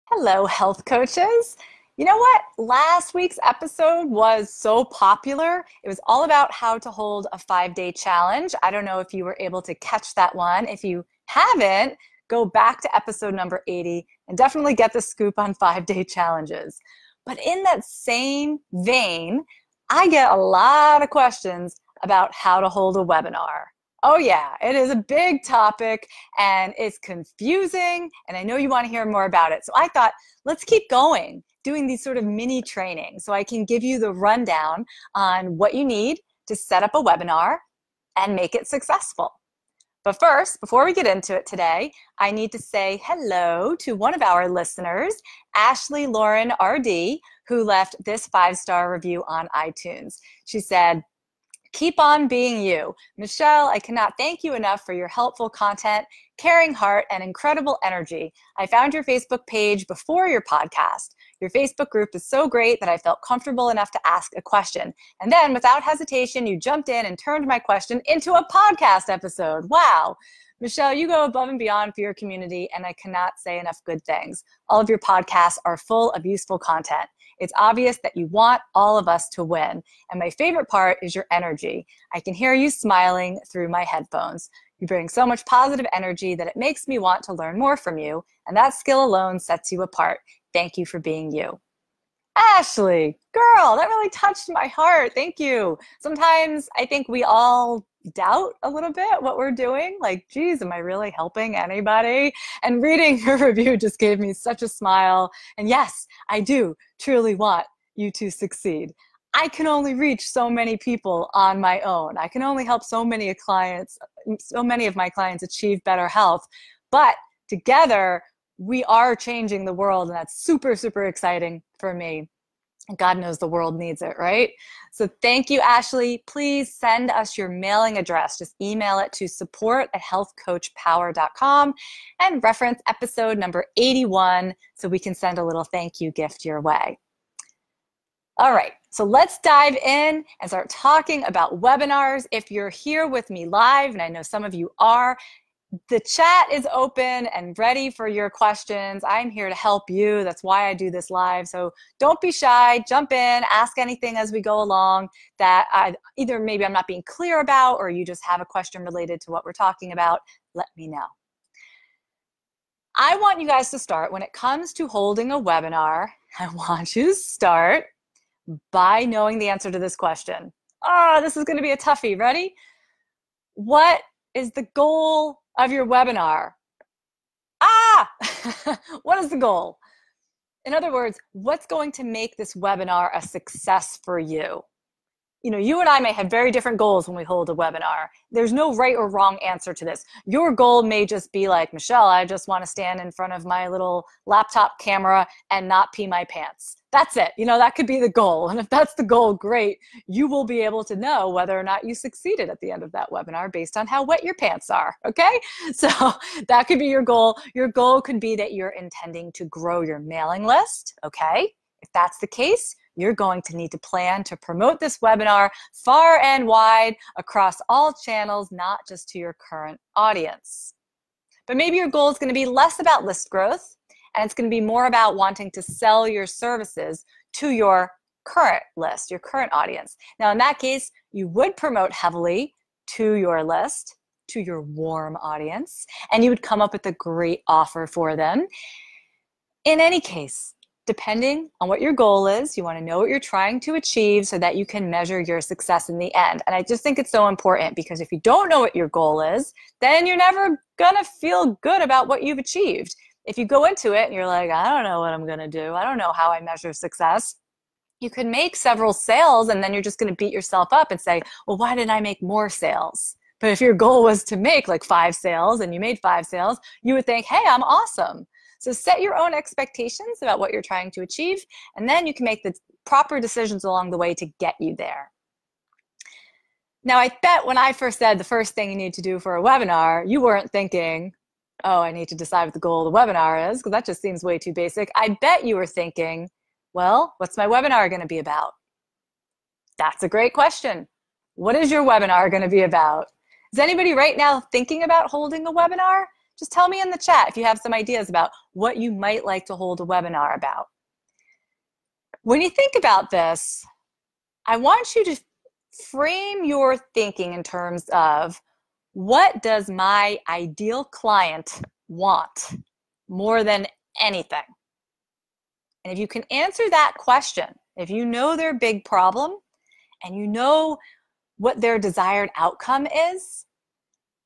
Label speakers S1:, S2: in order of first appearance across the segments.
S1: Hello, health coaches. You know what? Last week's episode was so popular. It was all about how to hold a 5-day challenge. I don't know if you were able to catch that one. If you haven't, go back to episode number 80 and definitely get the scoop on 5-day challenges. But in that same vein, I get a lot of questions about how to hold a webinar. Oh yeah, it is a big topic and it's confusing, and I know you want to hear more about it. So I thought, let's keep going, doing these sort of mini trainings so I can give you the rundown on what you need to set up a webinar and make it successful. But first, before we get into it today, I need to say hello to one of our listeners, Ashley Lauren RD, who left this 5-star review on iTunes. She said, "Keep on being you. Michelle, I cannot thank you enough for your helpful content, caring heart, and incredible energy. I found your Facebook page before your podcast. Your Facebook group is so great that I felt comfortable enough to ask a question. And then, without hesitation, you jumped in and turned my question into a podcast episode. Wow. Michelle, you go above and beyond for your community, and I cannot say enough good things. All of your podcasts are full of useful content. It's obvious that you want all of us to win. And my favorite part is your energy. I can hear you smiling through my headphones. You bring so much positive energy that it makes me want to learn more from you. And that skill alone sets you apart. Thank you for being you." Ashley, girl, that really touched my heart. Thank you. Sometimes I think we all doubt a little bit what we're doing. Like, geez, am I really helping anybody? And reading your review just gave me such a smile. And yes, I do truly want you to succeed. I can only reach so many people on my own. I can only help so many of my clients achieve better health. But together, we are changing the world, and that's super, super exciting for me. And God knows the world needs it, right? So thank you, Ashley. Please send us your mailing address. Just email it to support@healthcoachpower.com and reference episode number 81 so we can send a little thank you gift your way. All right, so let's dive in and start talking about webinars. If you're here with me live, and I know some of you are, the chat is open and ready for your questions. I'm here to help you. That's why I do this live. So don't be shy. Jump in, ask anything as we go along that either maybe I'm not being clear about, or you just have a question related to what we're talking about. Let me know. I want you guys to start, when it comes to holding a webinar, I want you to start by knowing the answer to this question. This is going to be a toughie. Ready? What is the goal of your webinar? What is the goal? In other words, what's going to make this webinar a success for you? You know, you and I may have very different goals when we hold a webinar. There's no right or wrong answer to this. Your goal may just be like, Michelle, I just want to stand in front of my little laptop camera and not pee my pants. That's it. You know, that could be the goal. And if that's the goal, great. You will be able to know whether or not you succeeded at the end of that webinar based on how wet your pants are. Okay? So that could be your goal. Your goal could be that you're intending to grow your mailing list. Okay? If that's the case, you're going to need to plan to promote this webinar far and wide across all channels, not just to your current audience. But maybe your goal is going to be less about list growth, and it's going to be more about wanting to sell your services to your current list, your current audience. Now, in that case, you would promote heavily to your list, to your warm audience, and you would come up with a great offer for them. In any case, depending on what your goal is, you want to know what you're trying to achieve so that you can measure your success in the end. And I just think it's so important, because if you don't know what your goal is, then you're never going to feel good about what you've achieved. If you go into it and you're like, I don't know what I'm going to do, I don't know how I measure success, you can make several sales and then you're just going to beat yourself up and say, well, why didn't I make more sales? But if your goal was to make like 5 sales and you made 5 sales, you would think, hey, I'm awesome. So set your own expectations about what you're trying to achieve, and then you can make the proper decisions along the way to get you there. Now, I bet when I first said the first thing you need to do for a webinar, you weren't thinking, oh, I need to decide what the goal of the webinar is, because that just seems way too basic. I bet you were thinking, well, what's my webinar going to be about? That's a great question. What is your webinar going to be about? Is anybody right now thinking about holding a webinar? Just tell me in the chat if you have some ideas about what you might like to hold a webinar about. When you think about this, I want you to frame your thinking in terms of, what does my ideal client want more than anything? And if you can answer that question, if you know their big problem and you know what their desired outcome is,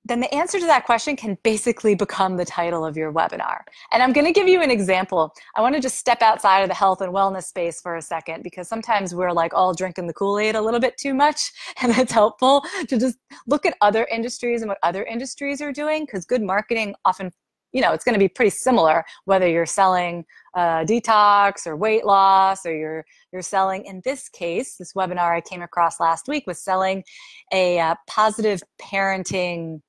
S1: then the answer to that question can basically become the title of your webinar. And I'm going to give you an example. I want to just step outside of the health and wellness space for a second, because sometimes we're like all drinking the Kool-Aid a little bit too much, and it's helpful to just look at other industries and what other industries are doing, because good marketing often, it's going to be pretty similar, whether you're selling detox or weight loss, or you're selling, in this case, this webinar I came across last week was selling a positive parenting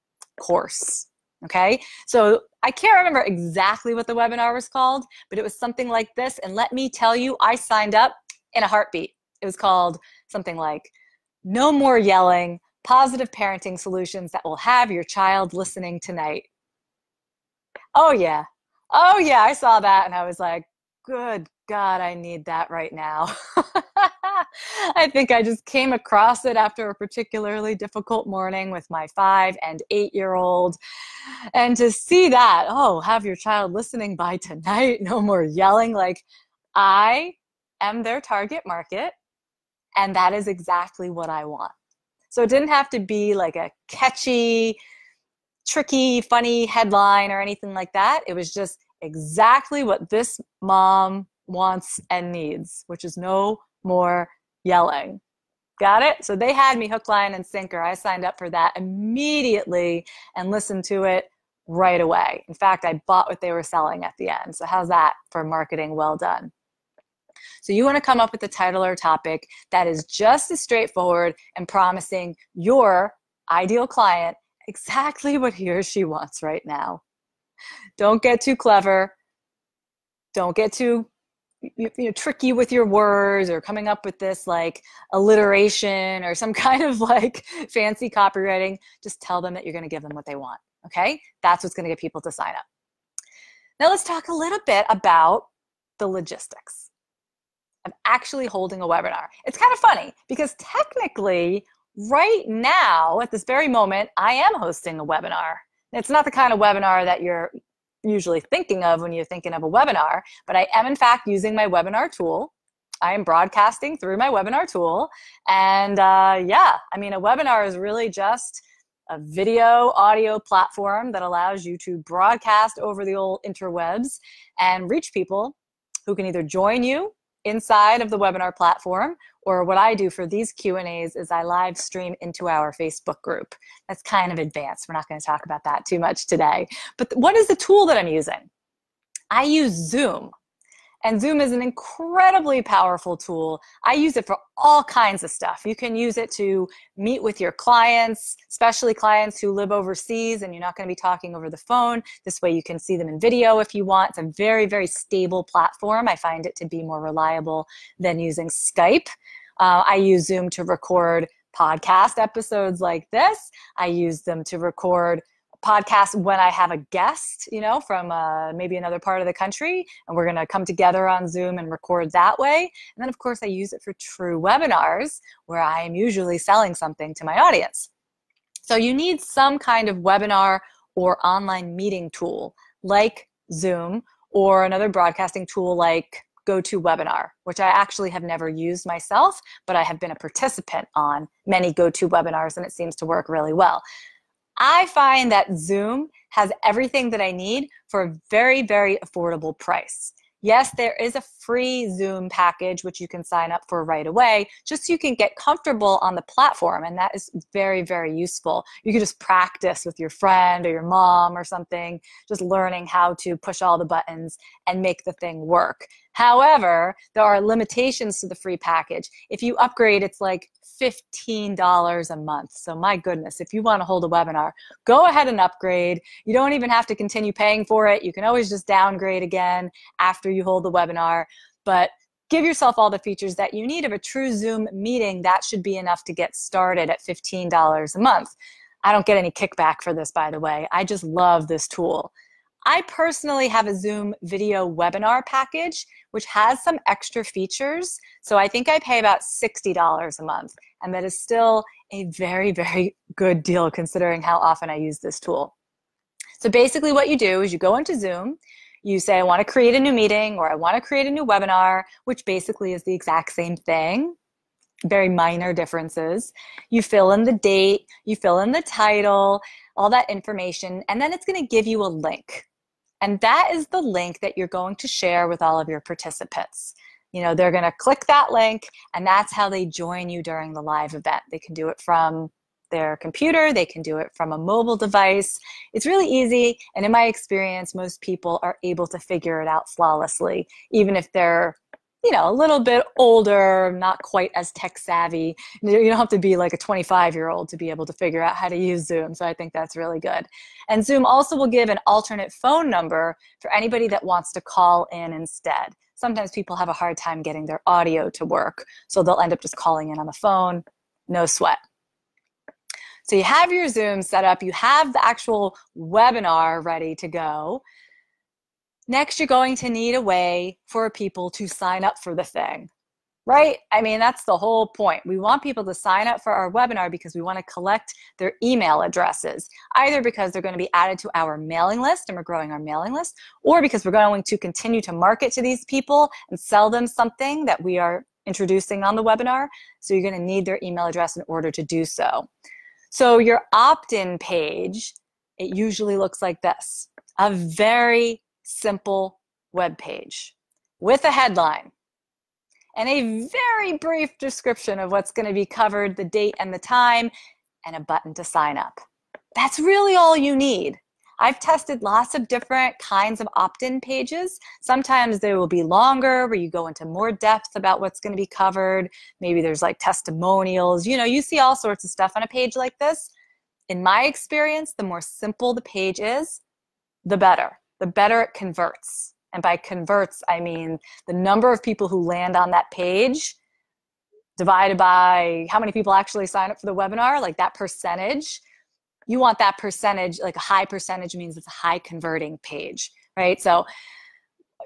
S1: course. Okay, so I can't remember exactly what the webinar was called, but it was something like this. And let me tell you, I signed up in a heartbeat. It was called something like "No More Yelling, Positive Parenting Solutions That Will Have Your Child Listening Tonight." Oh yeah, I saw that and I was like, good God, I need that right now. I think I just came across it after a particularly difficult morning with my 5 and 8-year-old. And to see that, have your child listening by tonight, no more yelling, like, I am their target market, and that is exactly what I want. So it didn't have to be like a catchy, tricky, funny headline or anything like that. It was just exactly what this mom wants and needs, which is no more yelling. Got it? So they had me hook, line, and sinker. I signed up for that immediately and listened to it right away. In fact, I bought what they were selling at the end. So how's that for marketing well done? So you want to come up with a title or topic that is just as straightforward and promising your ideal client exactly what he or she wants right now. Don't get too clever. Don't get too tricky with your words or coming up with this like alliteration or some kind of like fancy copywriting. Just tell them that you're going to give them what they want. Okay? That's what's going to get people to sign up. Now let's talk a little bit about the logistics of actually holding a webinar. It's kind of funny because technically right now at this very moment, I am hosting a webinar. It's not the kind of webinar that you're usually thinking of when you're thinking of a webinar, but I am in fact using my webinar tool. I am broadcasting through my webinar tool. And a webinar is really just a video audio platform that allows you to broadcast over the old interwebs and reach people who can either join you inside of the webinar platform, or what I do for these Q&As is I live stream into our Facebook group. That's kind of advanced. We're not going to talk about that too much today. But what is the tool that I'm using? I use Zoom. And Zoom is an incredibly powerful tool. I use it for all kinds of stuff. You can use it to meet with your clients, especially clients who live overseas and you're not going to be talking over the phone. This way you can see them in video if you want. It's a very, very stable platform. I find it to be more reliable than using Skype. I use Zoom to record podcast episodes like this. I use them to record podcast when I have a guest, from maybe another part of the country, and we're going to come together on Zoom and record that way. And then, of course, I use it for true webinars where I am usually selling something to my audience. So you need some kind of webinar or online meeting tool like Zoom, or another broadcasting tool like GoToWebinar, which I actually have never used myself, but I have been a participant on many GoToWebinars, and it seems to work really well. I find that Zoom has everything that I need for a very, very affordable price. Yes, there is a free Zoom package, which you can sign up for right away, just so you can get comfortable on the platform. And that is very, very useful. You can just practice with your friend or your mom or something, just learning how to push all the buttons and make the thing work. However, there are limitations to the free package. If you upgrade, it's like $15 a month. So my goodness, if you want to hold a webinar, go ahead and upgrade. You don't even have to continue paying for it. You can always just downgrade again after you hold the webinar. But give yourself all the features that you need of a true Zoom meeting. That should be enough to get started at $15 a month. I don't get any kickback for this, by the way. I just love this tool. I personally have a Zoom video webinar package, which has some extra features. So I think I pay about $60 a month. And that is still a very, very good deal considering how often I use this tool. So basically what you do is you go into Zoom, you say, I want to create a new meeting or I want to create a new webinar, which basically is the exact same thing. Very minor differences. You fill in the date, you fill in the title, all that information, and then it's going to give you a link. And that is the link that you're going to share with all of your participants. You know, they're going to click that link, and that's how they join you during the live event. They can do it from their computer, they can do it from a mobile device. It's really easy, and in my experience, most people are able to figure it out flawlessly, even if they're, you know, a little bit older, not quite as tech savvy. You don't have to be like a 25-year-old to be able to figure out how to use Zoom. So I think that's really good. And Zoom also will give an alternate phone number for anybody that wants to call in instead. Sometimes people have a hard time getting their audio to work, so they'll end up just calling in on the phone. No sweat. So you have your Zoom set up, you have the actual webinar ready to go. Next, you're going to need a way for people to sign up for the thing, right? I mean, that's the whole point. We want people to sign up for our webinar because we want to collect their email addresses, either because they're going to be added to our mailing list and we're growing our mailing list, or because we're going to continue to market to these people and sell them something that we are introducing on the webinar. So you're going to need their email address in order to do so. So your opt-in page, it usually looks like this, a very simple web page with a headline and a very brief description of what's going to be covered, the date and the time, and a button to sign up. That's really all you need. I've tested lots of different kinds of opt-in pages. Sometimes they will be longer, where you go into more depth about what's going to be covered. Maybe there's like testimonials. You know, you see all sorts of stuff on a page like this. In my experience, the more simple the page is, the better. The better it converts. And by converts, I mean the number of people who land on that page divided by how many people actually sign up for the webinar, like that percentage. You want that percentage, like a high percentage means it's a high converting page, right? So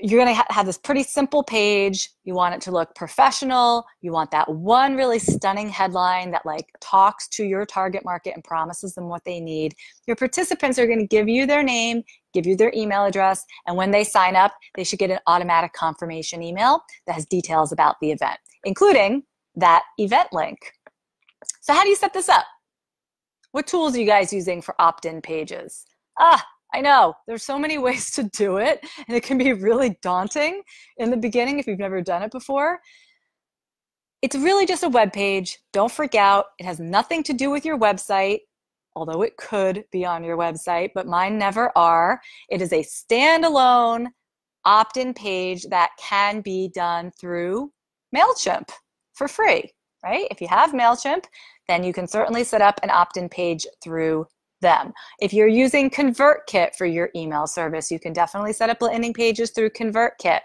S1: you're going to have this pretty simple page. You want it to look professional. You want that one really stunning headline that like talks to your target market and promises them what they need. Your participants are going to give you their name, give you their email address, and when they sign up, they should get an automatic confirmation email that has details about the event, including that event link. So how do you set this up? What tools are you guys using for opt-in pages? I know, there's so many ways to do it, and it can be really daunting in the beginning if you've never done it before. It's really just a web page. Don't freak out. It has nothing to do with your website, although it could be on your website, but mine never are. It is a standalone opt-in page that can be done through MailChimp for free, right? If you have MailChimp, then you can certainly set up an opt-in page through them. If you're using ConvertKit for your email service, you can definitely set up landing pages through ConvertKit.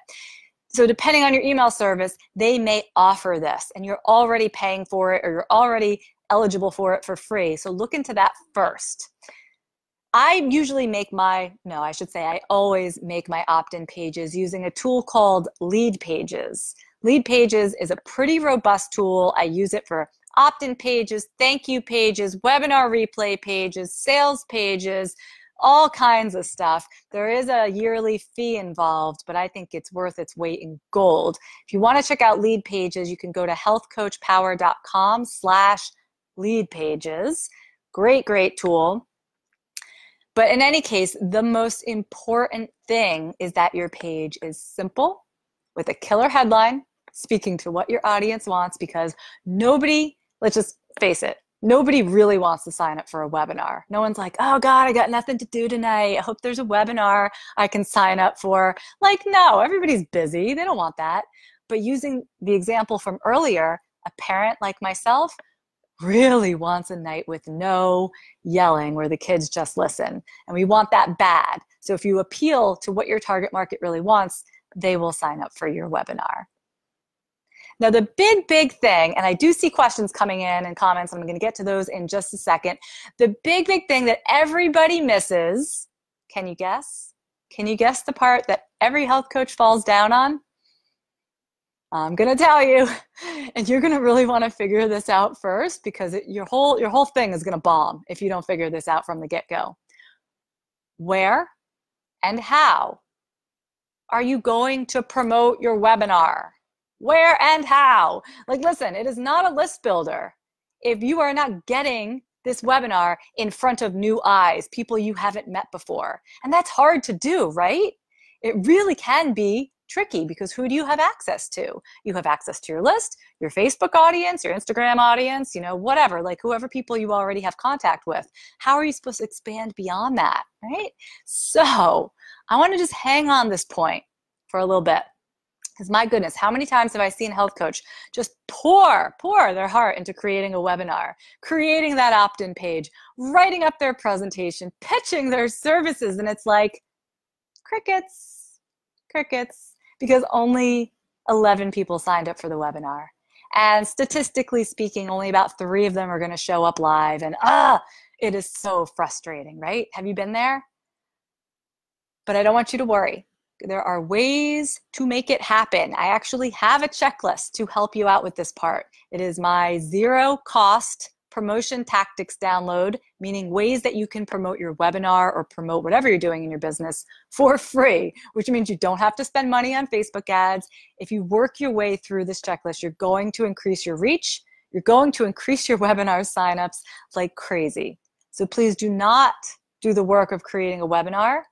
S1: So depending on your email service, they may offer this and you're already paying for it or you're already eligible for it for free. So look into that first. I always make my opt-in pages using a tool called Leadpages. Leadpages is a pretty robust tool. I use it for opt-in pages, thank you pages, webinar replay pages, sales pages, all kinds of stuff. There is a yearly fee involved, but I think it's worth its weight in gold. If you want to check out Leadpages, you can go to healthcoachpower.com/leadpages. Great, great tool. But in any case, the most important thing is that your page is simple with a killer headline, speaking to what your audience wants, because nobody, let's just face it, nobody really wants to sign up for a webinar. No one's like, oh God, I got nothing to do tonight. I hope there's a webinar I can sign up for. Like, no, everybody's busy. They don't want that. But using the example from earlier, a parent like myself really wants a night with no yelling where the kids just listen. And we want that bad. So if you appeal to what your target market really wants, they will sign up for your webinar. Now, the big thing, and I do see questions coming in and comments, I'm going to get to those in just a second. The big thing that everybody misses, can you guess? Can you guess the part that every health coach falls down on? I'm going to tell you, and you're going to really want to figure this out first, because your whole thing is going to bomb if you don't figure this out from the get-go. Where and how are you going to promote your webinar? Where and how? Like, listen, it is not a list builder if you are not getting this webinar in front of new eyes, people you haven't met before. And that's hard to do, right? It really can be tricky, because who do you have access to? You have access to your list, your Facebook audience, your Instagram audience, whatever, like whoever people you already have contact with. How are you supposed to expand beyond that, right? So I want to just hang on this point for a little bit, because my goodness, how many times have I seen a health coach just pour their heart into creating a webinar, creating that opt-in page, writing up their presentation, pitching their services, and it's like crickets, because only 11 people signed up for the webinar. And statistically speaking, only about 3 of them are going to show up live. And it is so frustrating, right? Have you been there? But I don't want you to worry. There are ways to make it happen. I actually have a checklist to help you out with this part. It is my 0-cost promotion tactics download, meaning ways that you can promote your webinar or promote whatever you're doing in your business for free, which means you don't have to spend money on Facebook ads. If you work your way through this checklist, you're going to increase your reach. You're going to increase your webinar signups like crazy. So please do not do the work of creating a webinar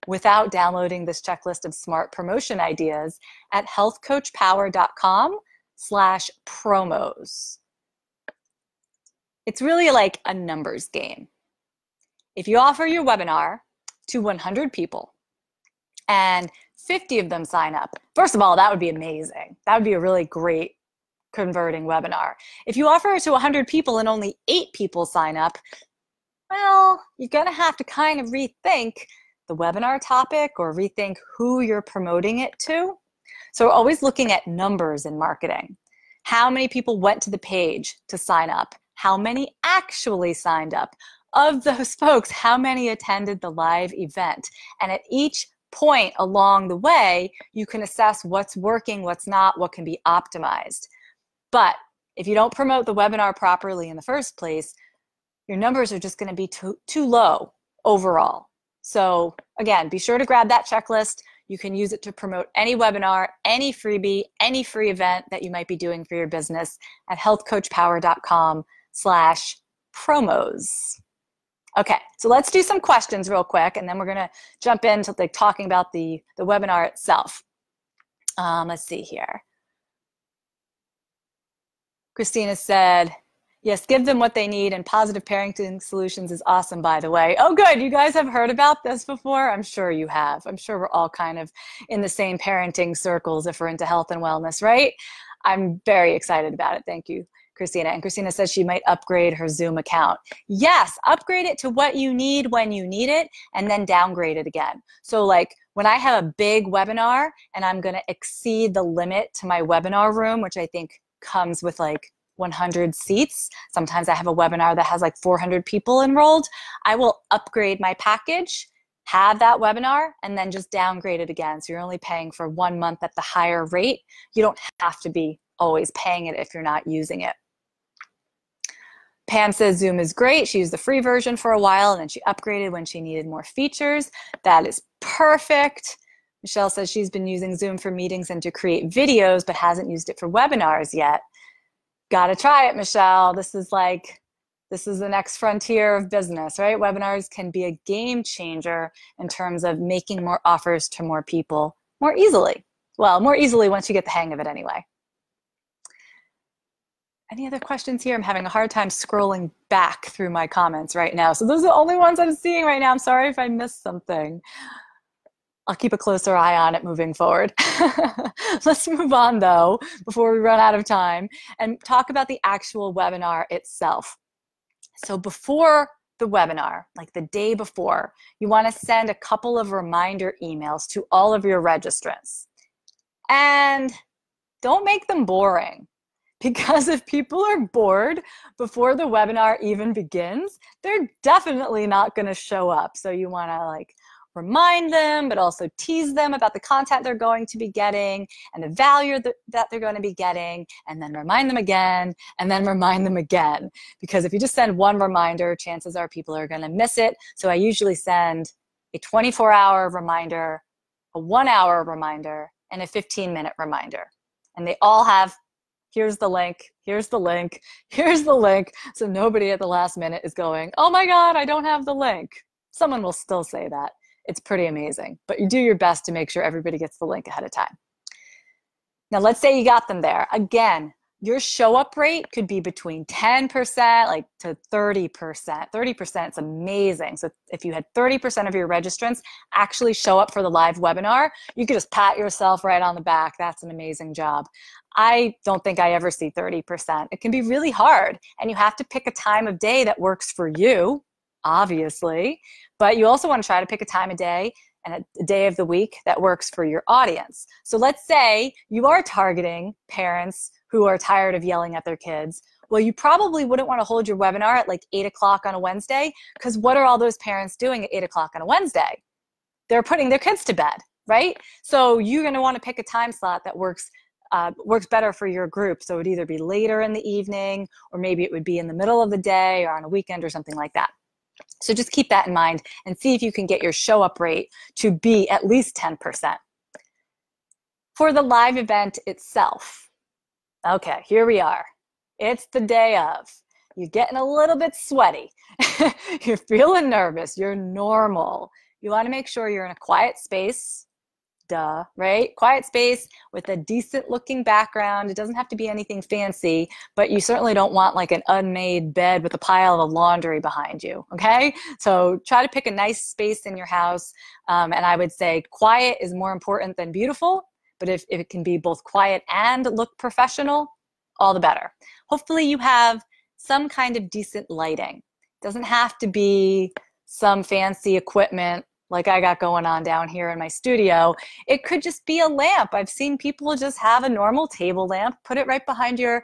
S1: without downloading this checklist of smart promotion ideas at healthcoachpower.com/promos. It's really like a numbers game. If you offer your webinar to 100 people and 50 of them sign up, first of all, that would be amazing. That would be a really great converting webinar. If you offer it to 100 people and only 8 people sign up, well, you're going to have to kind of rethink the webinar topic or rethink who you're promoting it to. So we're always looking at numbers in marketing. How many people went to the page to sign up? How many actually signed up? Of those folks, how many attended the live event? And at each point along the way, you can assess what's working, what's not, what can be optimized. But if you don't promote the webinar properly in the first place, your numbers are just going to be too low overall. So again, be sure to grab that checklist. You can use it to promote any webinar, any freebie, any free event that you might be doing for your business at healthcoachpower.com/promos. Okay, so let's do some questions real quick, and then we're going to jump into like talking about the webinar itself. Let's see here. Christina said, yes, give them what they need, and Positive Parenting Solutions is awesome, by the way. Oh, good. You guys have heard about this before? I'm sure you have. I'm sure we're all kind of in the same parenting circles if we're into health and wellness, right? I'm very excited about it. Thank you, Christina. And Christina says she might upgrade her Zoom account. Yes, upgrade it to what you need when you need it, and then downgrade it again. So like when I have a big webinar and I'm going to exceed the limit to my webinar room, which I think comes with like 100 seats. Sometimes I have a webinar that has like 400 people enrolled. I will upgrade my package, have that webinar, and then just downgrade it again. So you're only paying for 1 month at the higher rate. You don't have to be always paying it if you're not using it. Pam says Zoom is great. She used the free version for a while and then she upgraded when she needed more features. That is perfect. Michelle says she's been using Zoom for meetings and to create videos, but hasn't used it for webinars yet. Gotta try it, Michelle. This is the next frontier of business, right? Webinars can be a game changer in terms of making more offers to more people more easily. Well, more easily once you get the hang of it anyway. Any other questions here? I'm having a hard time scrolling back through my comments right now. So those are the only ones I'm seeing right now. I'm sorry if I missed something. I'll keep a closer eye on it moving forward. Let's move on though, before we run out of time, and talk about the actual webinar itself. So before the webinar, like the day before, you want to send a couple of reminder emails to all of your registrants. And don't make them boring. because if people are bored before the webinar even begins, they're definitely not going to show up. So you want to like remind them, but also tease them about the content they're going to be getting and the value that they're going to be getting, and then remind them again, and then remind them again. Because if you just send one reminder, chances are people are going to miss it. So I usually send a 24-hour reminder, a 1-hour reminder, and a 15-minute reminder. And they all have, here's the link, here's the link, here's the link. So nobody at the last minute is going, oh my God, I don't have the link. Someone will still say that. It's pretty amazing, but you do your best to make sure everybody gets the link ahead of time. Now, let's say you got them there. Again, your show up rate could be between 10% like to 30%. 30% is amazing. So if you had 30% of your registrants actually show up for the live webinar, you could just pat yourself right on the back. That's an amazing job. I don't think I ever see 30%. It can be really hard, and you have to pick a time of day that works for you, obviously, but you also want to try to pick a time of day and a day of the week that works for your audience. So let's say you are targeting parents who are tired of yelling at their kids. Well, you probably wouldn't want to hold your webinar at like 8 o'clock on a Wednesday, because what are all those parents doing at 8 o'clock on a Wednesday? They're putting their kids to bed, right? So you're going to want to pick a time slot that works better for your group. So it would either be later in the evening, or maybe it would be in the middle of the day or on a weekend or something like that. So just keep that in mind and see if you can get your show up rate to be at least 10%. For the live event itself, okay, here we are. It's the day of. You're getting a little bit sweaty. You're feeling nervous. You're normal. You want to make sure you're in a quiet space. Duh, right? Quiet space with a decent looking background. It doesn't have to be anything fancy, but you certainly don't want like an unmade bed with a pile of laundry behind you, okay? So try to pick a nice space in your house. And I would say quiet is more important than beautiful, but if it can be both quiet and look professional, all the better. Hopefully you have some kind of decent lighting. It doesn't have to be some fancy equipment like I got going on down here in my studio. It could just be a lamp. I've seen people just have a normal table lamp, put it right behind your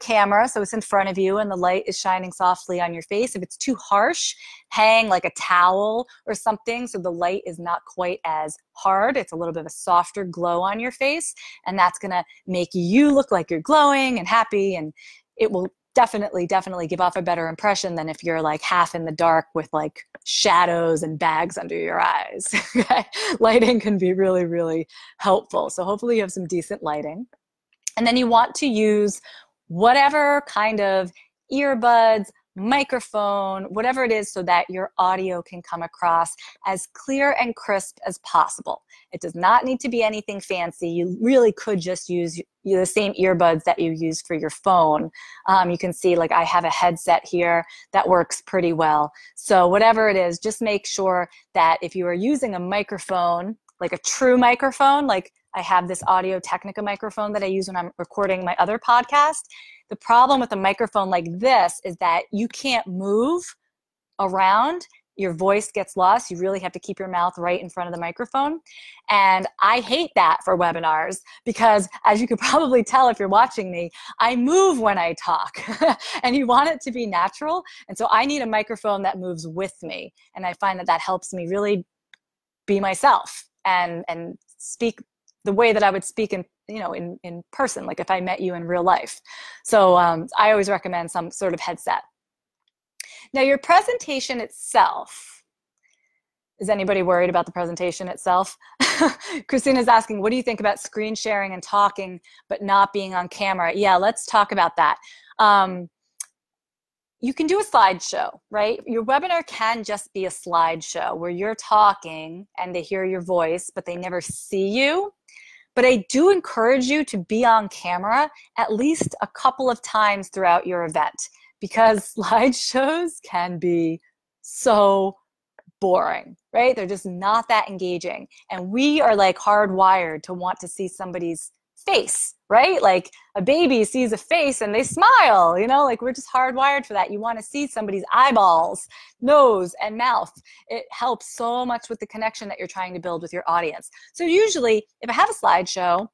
S1: camera so it's in front of you and the light is shining softly on your face. If it's too harsh, hang like a towel or something so the light is not quite as hard. It's a little bit of a softer glow on your face, and that's gonna make you look like you're glowing and happy, and it will definitely give off a better impression than if you're like half in the dark with like shadows and bags under your eyes. Lighting can be really helpful. So hopefully you have some decent lighting. And then you want to use whatever kind of earbuds, microphone, whatever it is, so that your audio can come across as clear and crisp as possible. It does not need to be anything fancy. You really could just use the same earbuds that you use for your phone. You can see like I have a headset here that works pretty well. So whatever it is, just make sure that if you are using a microphone, like a true microphone, like I have this Audio-Technica microphone that I use when I'm recording my other podcast. The problem with a microphone like this is that you can't move around. Your voice gets lost. You really have to keep your mouth right in front of the microphone. And I hate that for webinars because, as you could probably tell if you're watching me, I move when I talk and you want it to be natural. And so I need a microphone that moves with me. And I find that that helps me really be myself and speak the way that I would speak in person, like if I met you in real life. So I always recommend some sort of headset. Now your presentation itself, is anybody worried about the presentation itself? Christina's asking, what do you think about screen sharing and talking but not being on camera? Yeah, let's talk about that. You can do a slideshow, right? Your webinar can just be a slideshow where you're talking and they hear your voice, but they never see you. But I do encourage you to be on camera at least a couple of times throughout your event, because slideshows can be so boring, right? They're just not that engaging. And we are like hardwired to want to see somebody's face, right? Like a baby sees a face and they smile, like we're just hardwired for that. You want to see somebody's eyeballs, nose, and mouth. It helps so much with the connection that you're trying to build with your audience. So usually if I have a slideshow,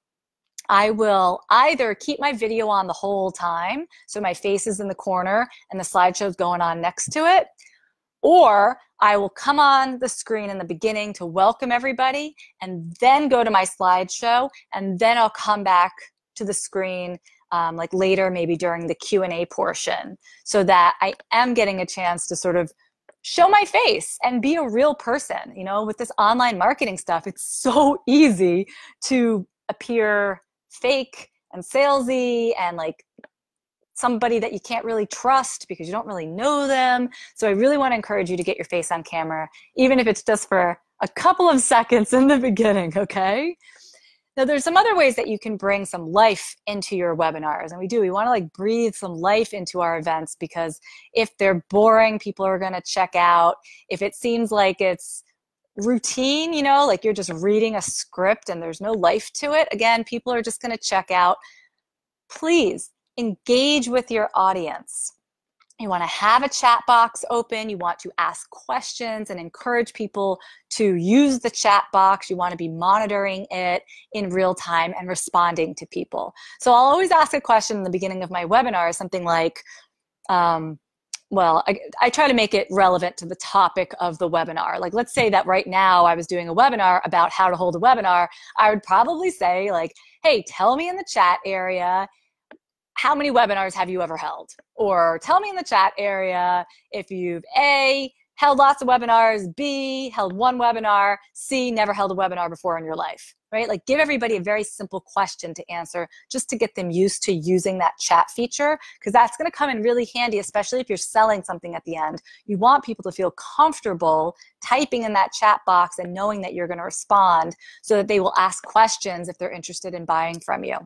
S1: I will either keep my video on the whole time, so my face is in the corner and the slideshow is going on next to it, or I will come on the screen in the beginning to welcome everybody and then go to my slideshow, and then I'll come back to the screen like later, maybe during the Q&A portion, so that I am getting a chance to sort of show my face and be a real person. You know, with this online marketing stuff, it's so easy to appear fake and salesy and like somebody that you can't really trust because you don't really know them. So I really want to encourage you to get your face on camera, even if it's just for a couple of seconds in the beginning, okay? Now, there's some other ways that you can bring some life into your webinars, and we want to like breathe some life into our events, because if they're boring, people are going to check out. If it seems like it's routine, you know, like you're just reading a script and there's no life to it, again, people are just going to check out. Please engage with your audience. You want to have a chat box open. You want to ask questions and encourage people to use the chat box. You want to be monitoring it in real time and responding to people. So I'll always ask a question in the beginning of my webinar, something like, well, I try to make it relevant to the topic of the webinar. Like, let's say that right now I was doing a webinar about how to hold a webinar. I would probably say like, hey, tell me in the chat area, how many webinars have you ever held? Or tell me in the chat area if you've A, held lots of webinars, B, held one webinar, C, never held a webinar before in your life, right? Like, give everybody a very simple question to answer just to get them used to using that chat feature, because that's going to come in really handy, especially if you're selling something at the end. You want people to feel comfortable typing in that chat box and knowing that you're going to respond, so that they will ask questions if they're interested in buying from you.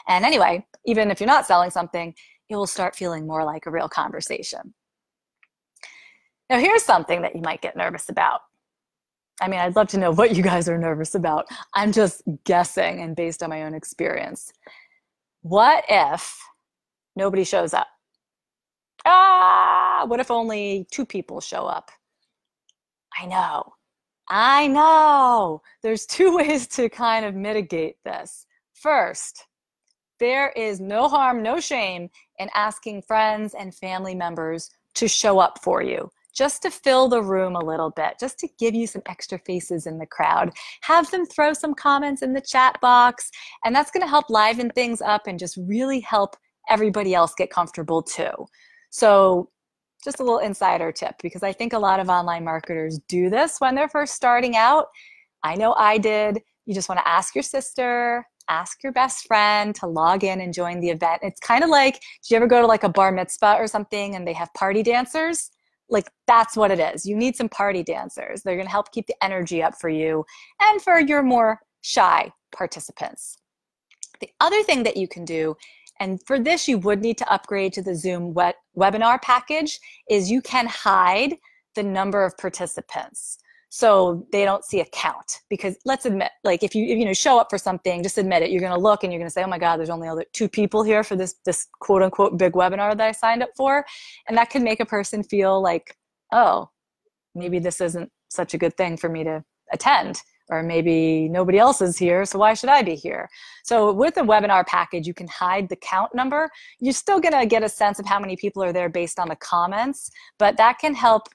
S1: And anyway, even if you're not selling something, it will start feeling more like a real conversation. Now, here's something that you might get nervous about. I mean, I'd love to know what you guys are nervous about. I'm just guessing and based on my own experience. What if nobody shows up? What if only 2 people show up? I know. There's 2 ways to kind of mitigate this. First, there is no harm, no shame in asking friends and family members to show up for you, just to fill the room a little bit, just to give you some extra faces in the crowd. Have them throw some comments in the chat box, and that's going to help liven things up and just really help everybody else get comfortable too. So just a little insider tip, because I think a lot of online marketers do this when they're first starting out. I know I did. You just want to ask your sister, ask your best friend to log in and join the event. It's kind of like, do you ever go to like a bar mitzvah or something and they have party dancers? Like, that's what it is. You need some party dancers. They're going to help keep the energy up for you and for your more shy participants. The other thing that you can do, and for this you would need to upgrade to the Zoom webinar package, is you can hide the number of participants, so they don't see a count. Because let's admit, like if you show up for something, just admit it. You're going to look and you're going to say, oh my God, there's only 2 people here for this quote unquote big webinar that I signed up for. And that can make a person feel like, oh, maybe this isn't such a good thing for me to attend, or maybe nobody else is here, so why should I be here? So with a webinar package, you can hide the count number. You're still going to get a sense of how many people are there based on the comments, but that can help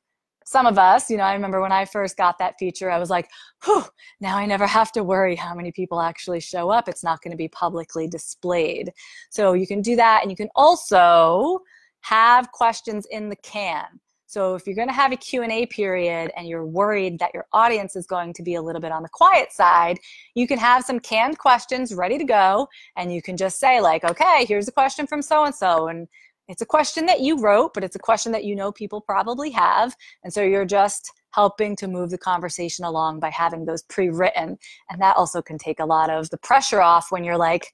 S1: some of us. I remember when I first got that feature, I was like, whew, now I never have to worry how many people actually show up. It's not going to be publicly displayed. So you can do that, and you can also have questions in the can. So if you're going to have a Q&A period and you're worried that your audience is going to be a little bit on the quiet side, you can have some canned questions ready to go, and you can just say like, okay, here's a question from so-and-so, and it's a question that you wrote, but it's a question that people probably have. And so you're just helping to move the conversation along by having those pre-written. And that also can take a lot of the pressure off when you're like,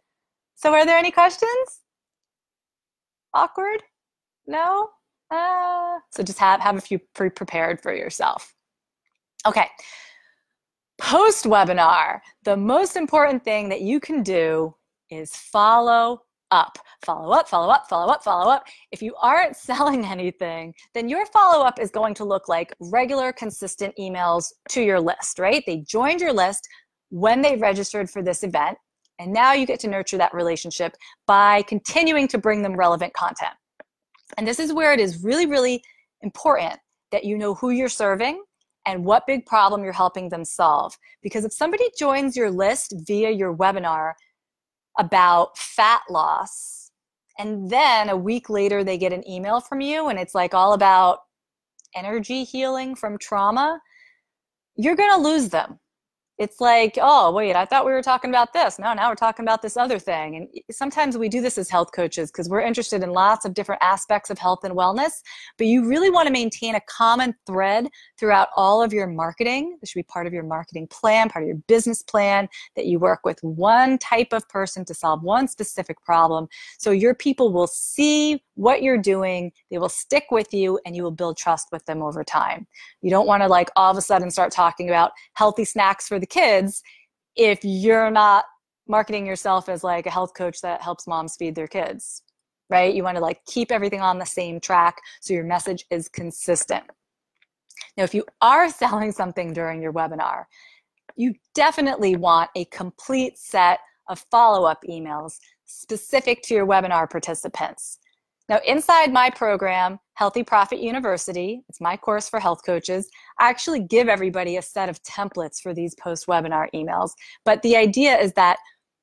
S1: so are there any questions? Awkward? No? So just have a few pre-prepared for yourself. Okay. Post-webinar, the most important thing that you can do is follow up. Follow up, follow up, follow up, follow up. If you aren't selling anything, then your follow-up is going to look like regular, consistent emails to your list, right? They joined your list when they registered for this event, And now you get to nurture that relationship by continuing to bring them relevant content. And this is where it is really, really important that you know who you're serving and what big problem you're helping them solve. Because if somebody joins your list via your webinar about fat loss, and then a week later they get an email from you and it's like all about energy healing from trauma, you're going to lose them. It's like, oh, wait, I thought we were talking about this. No, now we're talking about this other thing. And sometimes we do this as health coaches because we're interested in lots of different aspects of health and wellness, but you really want to maintain a common thread throughout all of your marketing. This should be part of your marketing plan, part of your business plan, that you work with one type of person to solve one specific problem. So your people will see what you're doing, they will stick with you, and you will build trust with them over time. You don't want to like all of a sudden start talking about healthy snacks for the kids if you're not marketing yourself as like a health coach that helps moms feed their kids, right? You want to like keep everything on the same track so your message is consistent. Now, if you are selling something during your webinar, you definitely want a complete set of follow-up emails specific to your webinar participants. Now, inside my program, Healthy Profit University, it's my course for health coaches, I actually give everybody a set of templates for these post-webinar emails. But the idea is that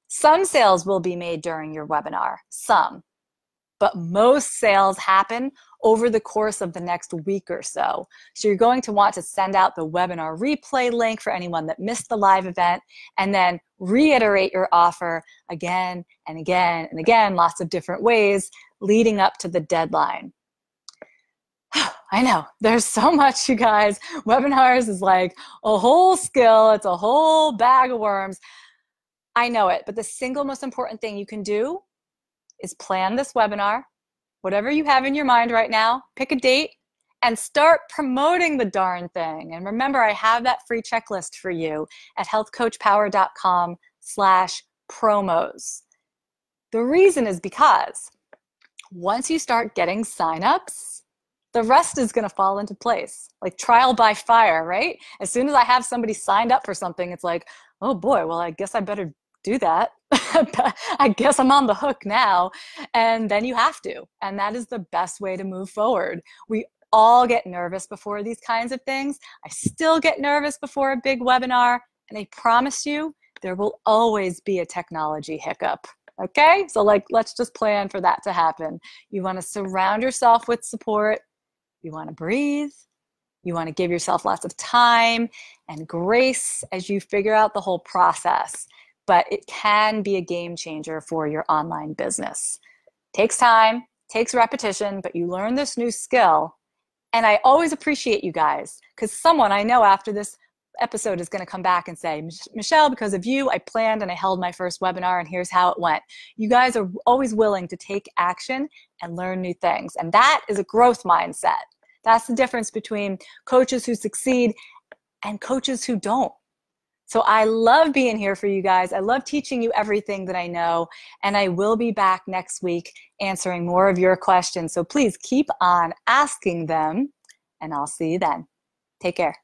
S1: some sales will be made during your webinar, some. But most sales happen over the course of the next week or so. So you're going to want to send out the webinar replay link for anyone that missed the live event, and then reiterate your offer again and again and again, lots of different ways leading up to the deadline. I know, there's so much, you guys. Webinars is like a whole skill. It's a whole bag of worms. I know it, but the single most important thing you can do is plan this webinar, whatever you have in your mind right now, pick a date and start promoting the darn thing. And remember, I have that free checklist for you at healthcoachpower.com/promos. The reason is because once you start getting signups, the rest is going to fall into place, like trial by fire, right? As soon as I have somebody signed up for something, it's like, oh boy, well, I guess I better do that. I guess I'm on the hook now. And then you have to. And that is the best way to move forward. We all get nervous before these kinds of things. I still get nervous before a big webinar. And I promise you, there will always be a technology hiccup. Okay? So like, let's just plan for that to happen. You want to surround yourself with support. You want to breathe. You want to give yourself lots of time and grace as you figure out the whole process. But it can be a game changer for your online business. Takes time, takes repetition, but you learn this new skill. And I always appreciate you guys, because someone I know after this episode is going to come back and say, Michelle, because of you, I planned and I held my first webinar and here's how it went. You guys are always willing to take action and learn new things. And that is a growth mindset. That's the difference between coaches who succeed and coaches who don't. So I love being here for you guys. I love teaching you everything that I know. And I will be back next week answering more of your questions. So please keep on asking them, and I'll see you then. Take care.